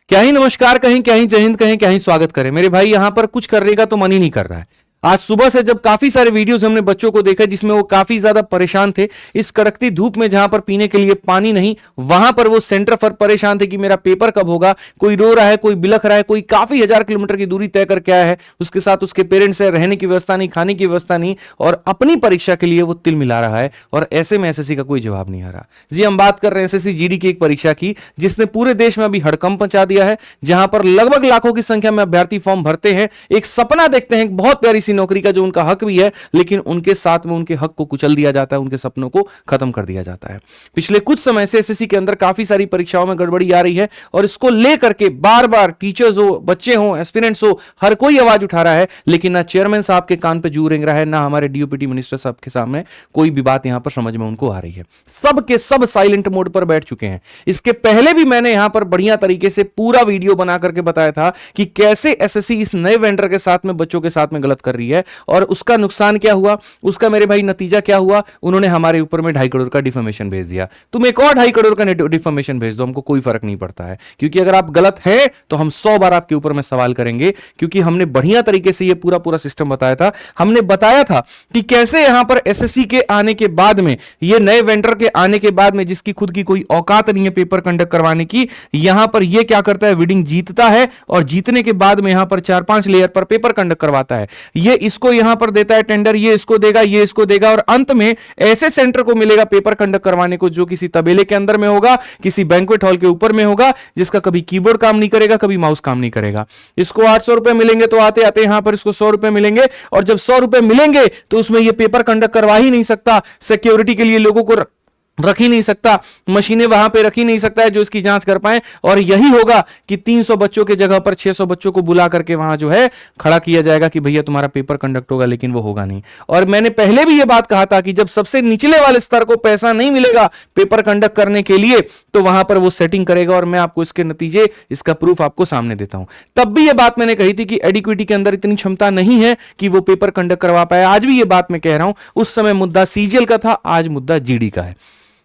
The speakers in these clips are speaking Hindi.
क्या ही नमस्कार कहें, क्या ही जय हिंद कहें, क्या ही स्वागत करें। मेरे भाई यहां पर कुछ करने का तो मन ही नहीं कर रहा है। आज सुबह से जब काफी सारे वीडियोस हमने बच्चों को देखा जिसमें वो काफी ज्यादा परेशान थे, इस कड़कती धूप में जहां पर पीने के लिए पानी नहीं, वहां पर वो सेंटर पर परेशान थे कि मेरा पेपर कब होगा। कोई रो रहा है, कोई बिलख रहा है, कोई काफी 1000 किलोमीटर की दूरी तय करके आया है, उसके साथ उसके पेरेंट्स है, रहने की व्यवस्था नहीं, खाने की व्यवस्था नहीं, और अपनी परीक्षा के लिए वो तिल मिला रहा है। और ऐसे में एसएससी का कोई जवाब नहीं आ रहा। जी, हम बात कर रहे हैं एसएससी जीडी की एक परीक्षा की जिसने पूरे देश में अभी हड़कंप मचा दिया है, जहां पर लगभग लाखों की संख्या में अभ्यर्थी फॉर्म भरते हैं, एक सपना देखते हैं बहुत प्यारी सी नौकरी का जो उनका हक भी है, लेकिन उनके साथ में उनके हक को कुचल दिया जाता है, उनके सपनों को खत्म कर दिया जाता है। पिछले कुछ समय से एसएससी के अंदर काफी सारी परीक्षाओं में गड़बड़ी आ रही है और इसको लेकर के बार बार टीचर्स हो, बच्चे हो, एस्पिरेंट्स हो, हर कोई आवाज उठा रहा है, लेकिन ना चेयरमैन साहब के कान पे जू रेंग रहा है, ना हमारे डीओपीटी मिनिस्टर साहब के सामने कोई भी बात यहां पर समझ में उनको आ रही है। सब के सब साइलेंट मोड पर बैठ चुके हैं। इसके पहले भी मैंने यहां पर बढ़िया तरीके से पूरा वीडियो बना करके बताया था कि कैसे एसएससी इस नए वेंडर के साथ में, बच्चों के साथ में गलत कर रही है और उसका नुकसान क्या हुआ, उसका मेरे भाई नतीजा क्या हुआ। उन्होंने हमारे ऊपर में 2.5 करोड़ का डिफेमेशन भेज दिया। तुम एक और 2.5 करोड़ का डिफेमेशन भेज दो, हमको कोई फर्क नहीं पड़ता है, क्योंकि अगर आप गलत हैं तो हम 100 बार आपके ऊपर में सवाल करेंगे, क्योंकि हमने बढ़िया तरीके से ये पूरा पूरा सिस्टम बताया था। हमने बताया था कि कैसे यहां पर एसएससी के आने के बाद में, ये नए वेंडर के आने के बाद में, जिसकी खुद की कोई औकात नहीं है पेपर कंडक्ट करवाने की, यहां पर ये क्या करता है, विडिंग जीतता है और जीतने के बाद में यहां पर 4-5 लेयर पर पेपर कंडक्ट करवाता है। ये इसको यहां पर देता है टेंडर, ये इसको देगा, ये इसको देगा, और अंत में ऐसे सेंटर को मिलेगा पेपर कंडक्ट करवाने को जो किसी तबेले के अंदर में होगा, किसी बैंक्वेट हॉल के ऊपर में होगा, जिसका कभी कीबोर्ड काम नहीं करेगा, कभी माउस काम नहीं करेगा। इसको 800 रुपए मिलेंगे तो आते आते यहां पर इसको 100 रुपए मिलेंगे, और जब 100 रुपए मिलेंगे तो उसमें ये पेपर कंडक्ट करवा ही नहीं सकता, सिक्योरिटी के लिए लोगों को रख ही नहीं सकता, मशीनें वहां पे रख ही नहीं सकता है जो इसकी जांच कर पाए। और यही होगा कि 300 बच्चों के जगह पर 600 बच्चों को बुला करके वहां जो है खड़ा किया जाएगा कि भैया तुम्हारा पेपर कंडक्ट होगा, लेकिन वो होगा नहीं। और मैंने पहले भी ये बात कहा था कि जब सबसे निचले वाले स्तर को पैसा नहीं मिलेगा पेपर कंडक्ट करने के लिए, तो वहां पर वो सेटिंग करेगा, और मैं आपको इसके नतीजे, इसका प्रूफ आपको सामने देता हूं। तब भी ये बात मैंने कही थी कि एडिक्विटी के अंदर इतनी क्षमता नहीं है कि वो पेपर कंडक्ट करवा पाए। आज भी ये बात मैं कह रहा हूं, उस समय मुद्दा सीजीएल का था, आज मुद्दा जीडी का है।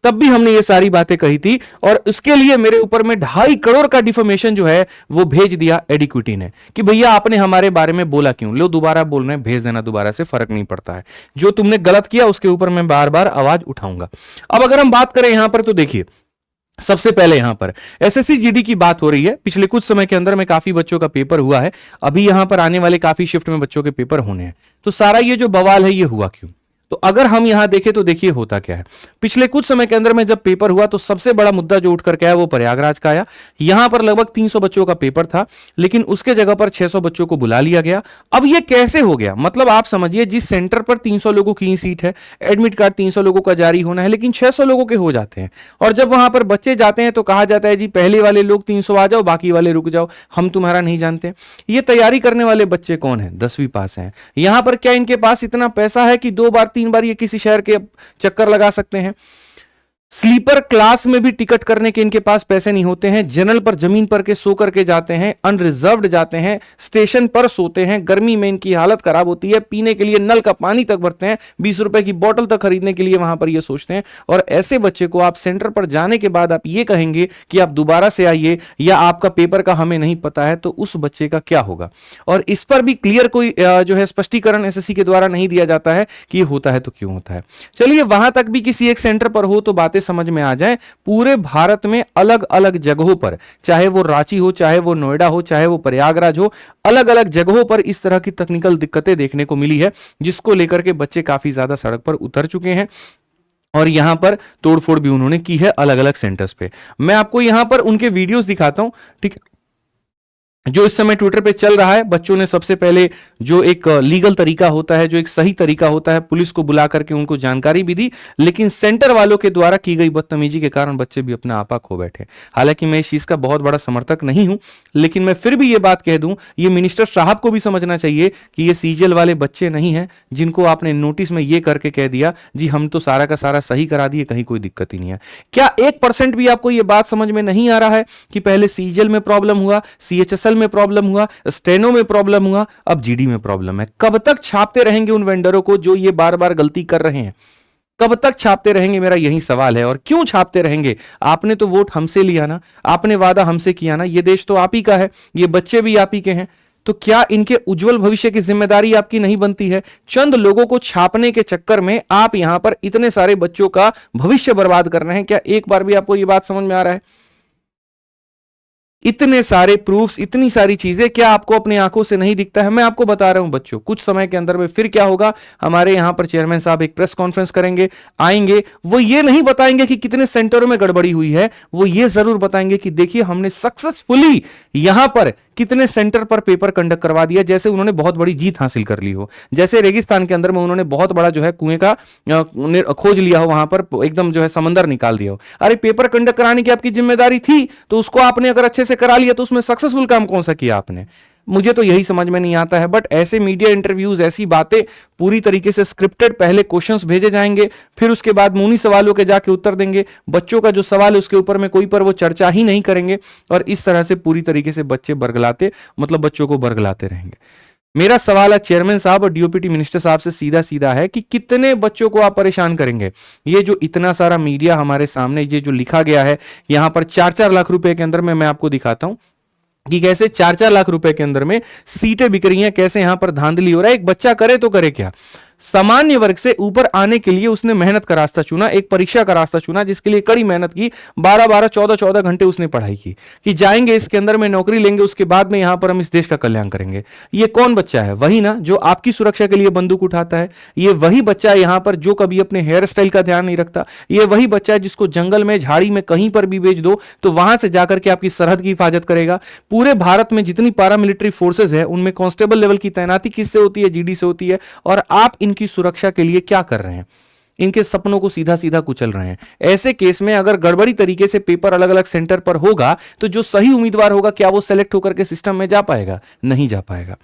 तब भी हमने ये सारी बातें कही थी, और उसके लिए मेरे ऊपर में 2.5 करोड़ का डिफेमेशन जो है वो भेज दिया एडिक्विटी ने कि भैया आपने हमारे बारे में बोला क्यों, लो दोबारा बोल रहे हैं, भेज देना दोबारा से, फर्क नहीं पड़ता है, जो तुमने गलत किया उसके ऊपर मैं बार बार आवाज उठाऊंगा। अब अगर हम बात करें यहां पर, तो देखिए सबसे पहले यहां पर एसएससी जीडी की बात हो रही है। पिछले कुछ समय के अंदर में काफी बच्चों का पेपर हुआ है, अभी यहां पर आने वाले काफी शिफ्ट में बच्चों के पेपर होने हैं। तो सारा ये जो बवाल है ये हुआ क्यों, तो अगर हम यहां देखें तो देखिए होता क्या है। पिछले कुछ समय के अंदर में जब पेपर हुआ तो सबसे बड़ा मुद्दा जो उठ करके आया वो प्रयागराज का आया। यहां पर लगभग 300 बच्चों का पेपर था, लेकिन उसके जगह पर 600 बच्चों को बुला लिया गया। अब ये कैसे हो गया, मतलब आप समझिए, जिस सेंटर पर 300 लोगों की सीट है, एडमिट कार्ड 300 लोगों का जारी होना है, लेकिन 600 लोगों के हो जाते हैं। और जब वहां पर बच्चे जाते हैं तो कहा जाता है जी पहले वाले लोग 300 आ जाओ, बाकी वाले रुक जाओ, हम तुम्हारा नहीं जानते। ये तैयारी करने वाले बच्चे कौन है, 10वीं पास हैं। यहां पर क्या इनके पास इतना पैसा है कि 2 बार 3 बार ये किसी शहर के चक्कर लगा सकते हैं? स्लीपर क्लास में भी टिकट करने के इनके पास पैसे नहीं होते हैं। जनरल पर जमीन पर के सो करके जाते हैं, अनरिजर्व्ड जाते हैं, स्टेशन पर सोते हैं। गर्मी में इनकी हालत खराब होती है, पीने के लिए नल का पानी तक भरते हैं, 20 रुपए की बोतल तक खरीदने के लिए वहां पर ये सोचते हैं। और ऐसे बच्चे को आप सेंटर पर जाने के बाद आप ये कहेंगे कि आप दोबारा से आइए या आपका पेपर का हमें नहीं पता है, तो उस बच्चे का क्या होगा? और इस पर भी क्लियर कोई जो है स्पष्टीकरण एसएससी के द्वारा नहीं दिया जाता है कि ये होता है तो क्यों होता है। चलिए वहां तक भी किसी एक सेंटर पर हो तो बातें समझ में आ जाए। पूरे भारत में अलग अलग जगहों पर, चाहे वो रांची हो, चाहे वो नोएडा हो, चाहे वो प्रयागराज हो, अलग अलग जगहों पर इस तरह की टेक्निकल दिक्कतें देखने को मिली है, जिसको लेकर के बच्चे काफी ज्यादा सड़क पर उतर चुके हैं। और यहां पर तोड़फोड़ भी उन्होंने की है अलग अलग सेंटर्स पे। मैं आपको यहां पर उनके वीडियोस दिखाता हूं, ठीक है, जो इस समय ट्विटर पे चल रहा है। बच्चों ने सबसे पहले जो एक लीगल तरीका होता है, जो एक सही तरीका होता है, पुलिस को बुला करके उनको जानकारी भी दी, लेकिन सेंटर वालों के द्वारा की गई बदतमीजी के कारण बच्चे भी अपना आपा खो बैठे। हालांकि मैं इस चीज का बहुत बड़ा समर्थक नहीं हूं, लेकिन मैं फिर भी ये बात कह दूं, ये मिनिस्टर साहब को भी समझना चाहिए कि ये सीजीएल वाले बच्चे नहीं है जिनको आपने नोटिस में ये करके कह दिया जी हम तो सारा का सारा सही करा दिए, कहीं कोई दिक्कत ही नहीं है। क्या 1% भी आपको ये बात समझ में नहीं आ रहा है कि पहले सीजीएल में प्रॉब्लम हुआ, सीएचएसएल में प्रॉब्लम हुआ, स्टेनो में प्रॉब्लम हुआ, अब जीडी में प्रॉब्लम है? कब तक छापते रहेंगे उन वेंडरों को जो ये बार बार गलती कर रहे हैं? कब तक छापते रहेंगे, मेरा यही सवाल है। और क्यों छापते रहेंगे? आपने तो वोट हमसे लिया ना, आपने वादा हमसे किया ना, ये देश तो आप ही का है, ये बच्चे भी आप ही के हैं, तो क्या इनके उज्जवल भविष्य की जिम्मेदारी आपकी नहीं बनती है? चंद लोगों को छापने के चक्कर में आप यहां पर इतने सारे बच्चों का भविष्य बर्बाद कर रहे हैं। क्या एक बार भी आपको यह बात समझ में आ रहा है? इतने सारे प्रूफ्स, इतनी सारी चीजें, क्या आपको अपनी आंखों से नहीं दिखता है? मैं आपको बता रहा हूं बच्चों, कुछ समय के अंदर में फिर क्या होगा, हमारे यहां पर चेयरमैन साहब एक प्रेस कॉन्फ्रेंस करेंगे, आएंगे, वो ये नहीं बताएंगे कि कितने सेंटरों में गड़बड़ी हुई है, वो ये जरूर बताएंगे कि देखिए हमने सक्सेसफुली यहां पर कितने सेंटर पर पेपर कंडक्ट करवा दिया, जैसे उन्होंने बहुत बड़ी जीत हासिल कर ली हो, जैसे रेगिस्तान के अंदर में उन्होंने बहुत बड़ा जो है कुएं का खोज लिया हो, वहां पर एकदम जो है समंदर निकाल दिया हो। अरे पेपर कंडक्ट कराने की आपकी जिम्मेदारी थी, तो उसको आपने अगर अच्छे से करा लिया तो उसमें सक्सेसफुल काम कौन सा किया आपने? मुझे तो यही समझ में नहीं आता है। बट ऐसे मीडिया इंटरव्यूज, ऐसी बातें पूरी तरीके से स्क्रिप्टेड, पहले क्वेश्चंस भेजे जाएंगे, फिर उसके बाद मुनी सवालों के जाके उत्तर देंगे, बच्चों का जो सवाल है उसके ऊपर में कोई पर वो चर्चा ही नहीं करेंगे, और इस तरह से पूरी तरीके से बच्चे बरगलाते, मतलब बच्चों को बरगलाते रहेंगे। मेरा सवाल है चेयरमैन साहब और डीओपीटी मिनिस्टर साहब से सीधा सीधा है कि कितने बच्चों को आप परेशान करेंगे? ये जो इतना सारा मीडिया हमारे सामने ये जो लिखा गया है, यहां पर 4-4 लाख रुपए के अंदर में मैं आपको दिखाता हूं कि कैसे 4-4 लाख रुपए के अंदर में सीटें बिक रही हैं, कैसे यहां पर धांधली हो रहा है। एक बच्चा करे तो करे क्या? सामान्य वर्ग से ऊपर आने के लिए उसने मेहनत का रास्ता चुना, एक परीक्षा का रास्ता चुना, जिसके लिए कड़ी मेहनत की, 12-12, 14-14 घंटे उसने पढ़ाई की कि जाएंगे इसके अंदर में नौकरी लेंगे, उसके बाद में यहां पर हम इस देश का कल्याण करेंगे। ये कौन बच्चा है? वही ना जो आपकी सुरक्षा के लिए बंदूक उठाता है। ये वही बच्चा है यहां पर जो कभी अपने हेयर स्टाइल का ध्यान नहीं रखता। ये वही बच्चा है जिसको जंगल में, झाड़ी में, कहीं पर भी भेज दो तो वहां से जाकर के आपकी सरहद की हिफाजत करेगा। पूरे भारत में जितनी पारामिलिट्री फोर्सेज है उनमें कांस्टेबल लेवल की तैनाती किससे होती है? जीडी से होती है। और आप इनकी सुरक्षा के लिए क्या कर रहे हैं? इनके सपनों को सीधा सीधा कुचल रहे हैं। ऐसे केस में अगर गड़बड़ी तरीके से पेपर अलग अलग सेंटर पर होगा तो जो सही उम्मीदवार होगा क्या वो सेलेक्ट होकर के सिस्टम में जा पाएगा? नहीं जा पाएगा।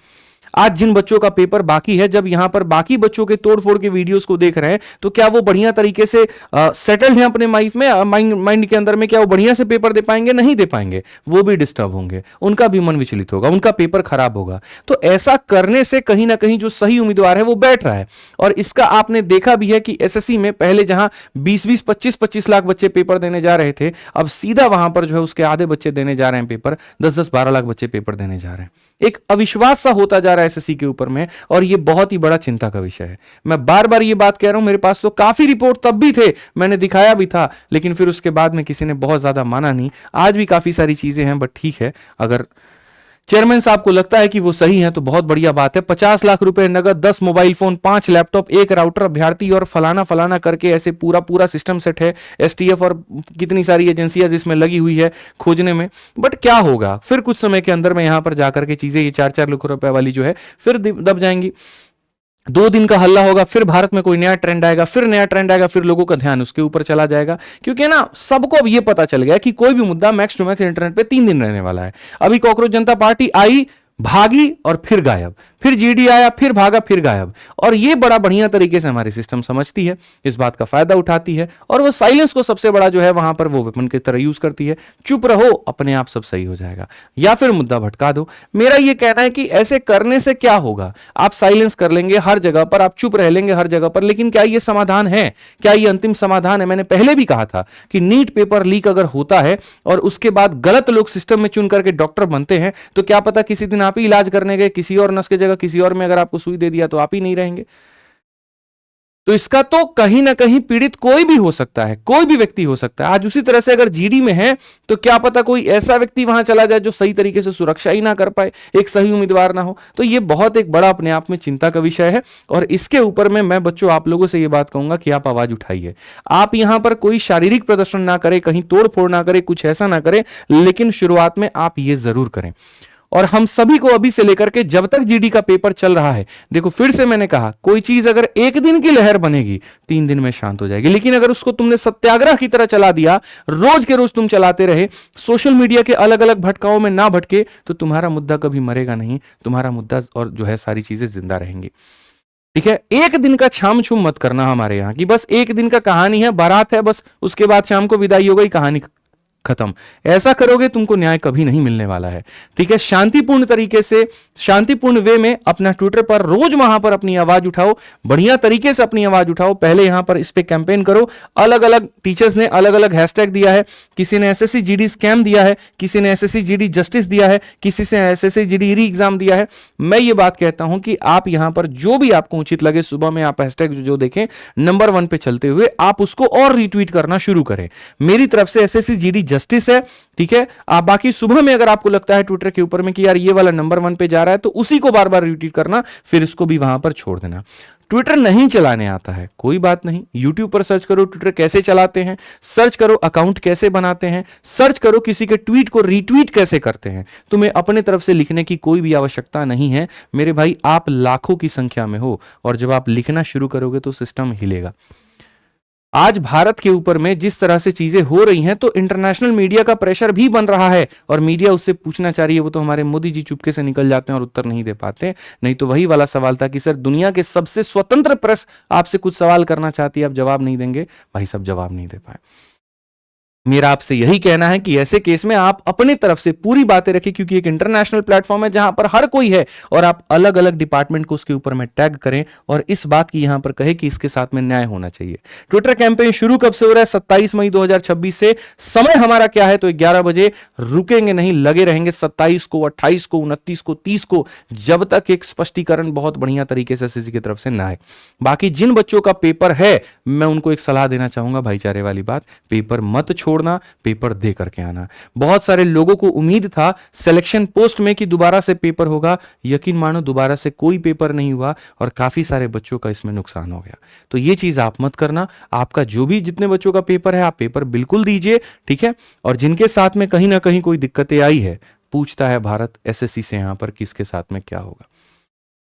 आज जिन बच्चों का पेपर बाकी है, जब यहां पर बाकी बच्चों के तोड़फोड़ के वीडियोस को देख रहे हैं तो क्या वो बढ़िया तरीके से सेटल्ड हैं अपने लाइफ में, माइंड के अंदर में? क्या वो बढ़िया से पेपर दे पाएंगे? नहीं दे पाएंगे। वो भी डिस्टर्ब होंगे, उनका भी मन विचलित होगा, उनका पेपर खराब होगा। तो ऐसा करने से कहीं ना कहीं जो सही उम्मीदवार है वो बैठ रहा है। और इसका आपने देखा भी है कि एसएससी में पहले जहां 20-20, 25-25 लाख बच्चे पेपर देने जा रहे थे, अब सीधा वहां पर जो है उसके आधे बच्चे देने जा रहे हैं पेपर, 10-10, 12 लाख बच्चे पेपर देने जा रहे हैं। एक अविश्वास सा होता जा रहा है एसएससी के ऊपर में, और ये बहुत ही बड़ा चिंता का विषय है। मैं बार बार ये बात कह रहा हूं, मेरे पास तो काफी रिपोर्ट तब भी थे, मैंने दिखाया भी था, लेकिन फिर उसके बाद में किसी ने बहुत ज्यादा माना नहीं। आज भी काफी सारी चीजें हैं, बट ठीक है, अगर चेयरमैन साहब को लगता है कि वो सही है तो बहुत बढ़िया बात है। 50 लाख रुपए नगद, 10 मोबाइल फोन, 5 लैपटॉप, 1 राउटर, अभ्यर्थी और फलाना फलाना करके ऐसे पूरा पूरा सिस्टम सेट है। एसटीएफ और कितनी सारी एजेंसियां जिसमें लगी हुई है खोजने में। बट क्या होगा फिर कुछ समय के अंदर में यहां पर जाकर के चीजें ये 4-4 लाख रुपए वाली जो है फिर दब जाएंगी। 2 दिन का हल्ला होगा, फिर भारत में कोई नया ट्रेंड आएगा, फिर नया ट्रेंड आएगा, फिर लोगों का ध्यान उसके ऊपर चला जाएगा। क्योंकि ना सबको अब ये पता चल गया कि कोई भी मुद्दा मैक्स टू मैक्स इंटरनेट पे 3 दिन रहने वाला है। अभी कॉकरोच जनता पार्टी आई, भागी और फिर गायब, फिर जीडी आया, फिर भागा, फिर गायब। और ये बड़ा बढ़िया तरीके से हमारी सिस्टम समझती है, इस बात का फायदा उठाती है, और वो साइलेंस को सबसे बड़ा जो है वहां पर वो वेपन की तरह यूज करती है। चुप रहो, अपने आप सब सही हो जाएगा, या फिर मुद्दा भटका दो। मेरा ये कहना है कि ऐसे करने से क्या होगा? आप साइलेंस कर लेंगे हर जगह पर, आप चुप रह लेंगे हर जगह पर, लेकिन क्या ये समाधान है? क्या ये अंतिम समाधान है? मैंने पहले भी कहा था कि नीट पेपर लीक अगर होता है और उसके बाद गलत लोग सिस्टम में चुन करके डॉक्टर बनते हैं, तो क्या पता किसी दिन आप ही इलाज करने गए किसी और नस की जगह किसी और में अगर आपको सुई दे दिया तो आप ही नहीं रहेंगे। तो इसका तो कहीं ना कहीं पीड़ित कोई भी हो सकता है, कोई भी व्यक्ति हो सकता है। आज उसी तरह से अगर जीडी में है तो क्या पता कोई ऐसा व्यक्ति वहां चला जाए जो सही तरीके से सुरक्षा ही ना कर पाए, एक सही उम्मीदवार ना हो। तो ये बहुत एक बड़ा अपने आप में चिंता का विषय है, और इसके ऊपर में मैं बच्चों आप लोगों से ये बात कहूंगा कि आप आवाज उठाइए। आप यहां पर कोई शारीरिक प्रदर्शन ना करें, कहीं तोड़ फोड़ ना करें, कुछ ऐसा ना करें, लेकिन शुरुआत में आप ये जरूर करें। और हम सभी को अभी से लेकर के जब तक जीडी का पेपर चल रहा है, देखो फिर से मैंने कहा, कोई चीज अगर एक दिन की लहर बनेगी 3 दिन में शांत हो जाएगी, लेकिन अगर उसको तुमने सत्याग्रह की तरह चला दिया, रोज के रोज तुम चलाते रहे, सोशल मीडिया के अलग अलग भटकाओं में ना भटके, तो तुम्हारा मुद्दा कभी मरेगा नहीं, तुम्हारा मुद्दा और जो है सारी चीजें जिंदा रहेंगी। ठीक है, एक दिन का छाम छूम मत करना हमारे यहाँ की, बस एक दिन का कहानी है, बारात है, बस उसके बाद शाम को विदाई हो गई, कहानी खत्म। ऐसा करोगे तुमको न्याय कभी नहीं मिलने वाला है। ठीक है, शांतिपूर्ण तरीके से, शांतिपूर्ण वे में अपना ट्विटर पर रोज वहां पर अपनी आवाज उठाओ, बढ़िया तरीके से अपनी आवाज उठाओ। पहले यहां पर इस पे कैंपेन करो। अलग अलग टीचर्स ने अलग अलग हैशटैग दिया है, किसी ने एसएससी जीडी स्कैम दिया है, किसी ने एसएससी जीडी जस्टिस दिया है, किसी से एसएससी जीडी री एग्जाम दिया है। मैं ये बात कहता हूं कि आप यहां पर जो भी आपको उचित लगे, सुबह में आप हैशटैग जो देखें नंबर 1 पे चलते हुए आप उसको और रीट्वीट करना शुरू करें। मेरी तरफ से एसएससी जीडी जस्टिस है। ठीक है, आप बाकी सुबह में अगर आपको लगता है ट्विटर के ऊपर में कि यार ये वाला नंबर 1 पे जा रहा है, तो उसी को बार बार रिट्वीट करना, फिर इसको भी वहां पर छोड़ देना। ट्विटर नहीं चलाने आता है, कोई बात नहीं, यूट्यूब पर सर्च करो ट्विटर कैसे चलाते हैं, सर्च करो अकाउंट कैसे बनाते हैं, सर्च करो किसी के ट्वीट को रीट्वीट कैसे करते हैं। तुम्हें अपने तरफ से लिखने की कोई भी आवश्यकता नहीं है मेरे भाई। आप लाखों की संख्या में हो और जब आप लिखना शुरू करोगे तो सिस्टम हिलेगा। आज भारत के ऊपर में जिस तरह से चीजें हो रही हैं, तो इंटरनेशनल मीडिया का प्रेशर भी बन रहा है और मीडिया उससे पूछना चाह रही है। वो तो हमारे मोदी जी चुपके से निकल जाते हैं और उत्तर नहीं दे पाते। नहीं तो वही वाला सवाल था कि सर दुनिया के सबसे स्वतंत्र प्रेस आपसे कुछ सवाल करना चाहती है, आप जवाब नहीं देंगे। भाई सब जवाब नहीं दे पाए। मेरा आपसे यही कहना है कि ऐसे केस में आप अपनी तरफ से पूरी बातें रखें, क्योंकि एक इंटरनेशनल प्लेटफॉर्म है जहां पर हर कोई है और आप अलग अलग डिपार्टमेंट को उसके ऊपर में टैग करें और इस बात की यहां पर कहे कि इसके साथ में न्याय होना चाहिए। ट्विटर कैंपेन शुरू कब से हो रहा है? 27 मई 2026 से। समय हमारा क्या है? तो 11 बजे। रुकेंगे नहीं, लगे रहेंगे 27 को, 28 को, 29 को, 30 को, जब तक एक स्पष्टीकरण बहुत बढ़िया तरीके से एसएससी की तरफ से ना आए। बाकी जिन बच्चों का पेपर है, मैं उनको एक सलाह देना चाहूंगा, भाईचारे वाली बात, पेपर मत छोड़ना, पेपर दे करके आना। बहुत सारे लोगों को उम्मीद था सिलेक्शन पोस्ट में कि दोबारा से पेपर होगा, यकीन मानो दोबारा से कोई पेपर नहीं हुआ और काफी सारे बच्चों का इसमें नुकसान हो गया। तो ये चीज आप मत करना। आपका जो भी जितने बच्चों का पेपर है, आप पेपर बिल्कुल दीजिए। ठीक है, और जिनके साथ में कहीं ना कहीं कोई दिक्कतें आई है, पूछता है भारत एसएससी से यहां पर कि इसके साथ में क्या होगा।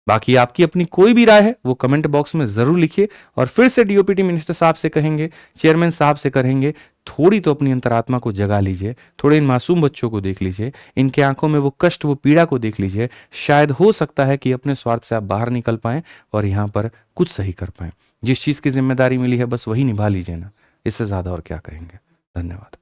बाकी आपकी अपनी कोई भी राय है वो कमेंट बॉक्स में जरूर लिखिए और फिर से डीओपीटी मिनिस्टर साहब से कहेंगे, चेयरमैन साहब से कहेंगे, थोड़ी तो अपनी अंतरात्मा को जगा लीजिए, थोड़े इन मासूम बच्चों को देख लीजिए, इनके आंखों में वो कष्ट, वो पीड़ा को देख लीजिए। शायद हो सकता है कि अपने स्वार्थ से आप बाहर निकल पाएं और यहां पर कुछ सही कर पाएं। जिस चीज की जिम्मेदारी मिली है बस वही निभा लीजिए ना, इससे ज्यादा और क्या कहेंगे। धन्यवाद।